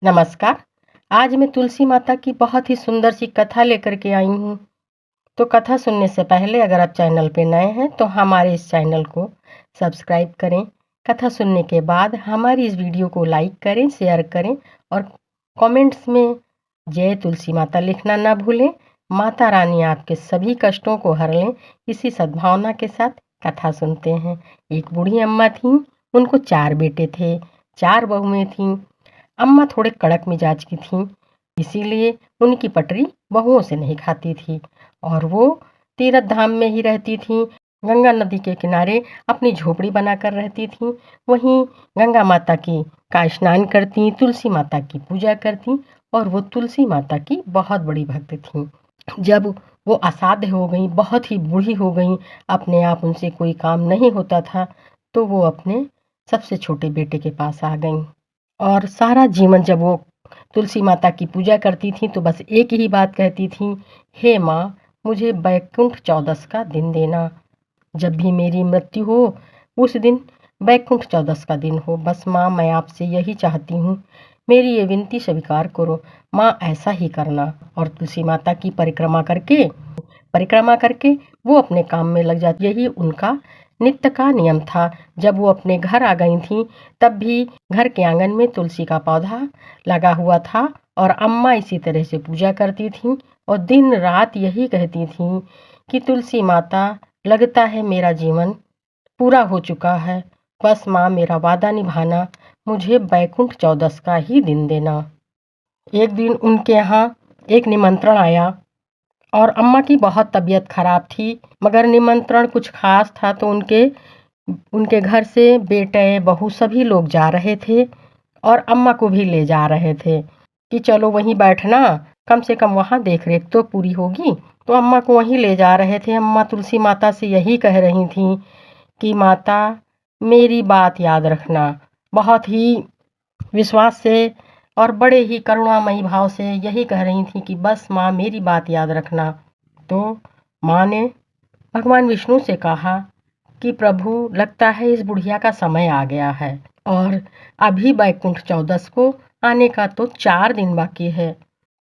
नमस्कार। आज मैं तुलसी माता की बहुत ही सुंदर सी कथा लेकर के आई हूँ। तो कथा सुनने से पहले अगर आप चैनल पे नए हैं तो हमारे इस चैनल को सब्सक्राइब करें। कथा सुनने के बाद हमारी इस वीडियो को लाइक करें, शेयर करें और कमेंट्स में जय तुलसी माता लिखना ना भूलें। माता रानी आपके सभी कष्टों को हर लें। इसी सद्भावना के साथ कथा सुनते हैं। एक बूढ़ी अम्मा थीं, उनको 4 बेटे थे, 4 बहुएं थीं। अम्मा थोड़े कड़क मिजाज की थीं, इसीलिए उनकी पटरी बहुओं से नहीं खाती थी और वो तीरथ धाम में ही रहती थीं। गंगा नदी के किनारे अपनी झोपड़ी बनाकर रहती थीं। वहीं गंगा माता की का स्नान करती, तुलसी माता की पूजा करती और वो तुलसी माता की बहुत बड़ी भक्त थीं। जब वो असाध्य हो गई, बहुत ही बूढ़ी हो गई, अपने आप उनसे कोई काम नहीं होता था, तो वो अपने सबसे छोटे बेटे के पास आ गईं। और सारा जीवन जब वो तुलसी माता की पूजा करती थीं तो बस एक ही बात कहती थीं, हे माँ, मुझे बैकुंठ चौदस का दिन देना। जब भी मेरी मृत्यु हो उस दिन बैकुंठ चौदस का दिन हो। बस माँ, मैं आपसे यही चाहती हूँ, मेरी ये विनती स्वीकार करो माँ, ऐसा ही करना। और तुलसी माता की परिक्रमा करके वो अपने काम में लग जाती। यही उनका नित्य का नियम था। जब वो अपने घर आ गई थीं तब भी घर के आंगन में तुलसी का पौधा लगा हुआ था और अम्मा इसी तरह से पूजा करती थीं और दिन रात यही कहती थीं कि तुलसी माता, लगता है मेरा जीवन पूरा हो चुका है, बस माँ मेरा वादा निभाना, मुझे बैकुंठ चौदस का ही दिन देना। एक दिन उनके यहाँ एक निमंत्रण आया और अम्मा की बहुत तबीयत खराब थी, मगर निमंत्रण कुछ खास था तो उनके उनके घर से बेटे बहू सभी लोग जा रहे थे और अम्मा को भी ले जा रहे थे कि चलो वहीं बैठना, कम से कम वहाँ देख रेख तो पूरी होगी। तो अम्मा को वहीं ले जा रहे थे। अम्मा तुलसी माता से यही कह रही थीं कि माता, मेरी बात याद रखना। बहुत ही विश्वास से और बड़े ही करुणामयी भाव से यही कह रही थी कि बस माँ, मेरी बात याद रखना। तो माँ ने भगवान विष्णु से कहा कि प्रभु, लगता है इस बुढ़िया का समय आ गया है और अभी बैकुंठ चौदस को आने का तो 4 दिन बाकी है।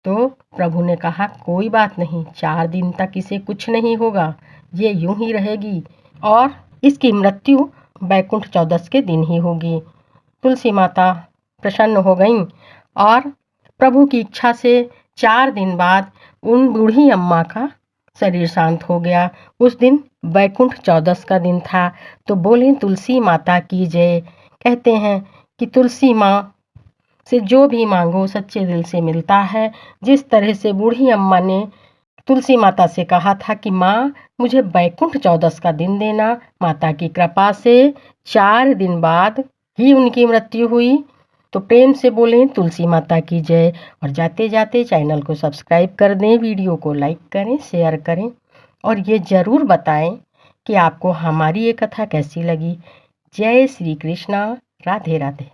तो प्रभु ने कहा, कोई बात नहीं, 4 दिन तक इसे कुछ नहीं होगा, ये यूं ही रहेगी और इसकी मृत्यु बैकुंठ चौदस के दिन ही होगी। तुलसी माता प्रसन्न हो गईं और प्रभु की इच्छा से 4 दिन बाद उन बूढ़ी अम्मा का शरीर शांत हो गया। उस दिन बैकुंठ चौदस का दिन था। तो बोलें तुलसी माता की जय। कहते हैं कि तुलसी माँ से जो भी मांगो सच्चे दिल से मिलता है। जिस तरह से बूढ़ी अम्मा ने तुलसी माता से कहा था कि माँ, मुझे बैकुंठ चौदस का दिन देना, माता की कृपा से 4 दिन बाद ही उनकी मृत्यु हुई। तो प्रेम से बोलें तुलसी माता की जय और जाते जाते चैनल को सब्सक्राइब कर दें, वीडियो को लाइक करें, शेयर करें और ये ज़रूर बताएं कि आपको हमारी ये कथा कैसी लगी। जय श्री कृष्णा। राधे राधे।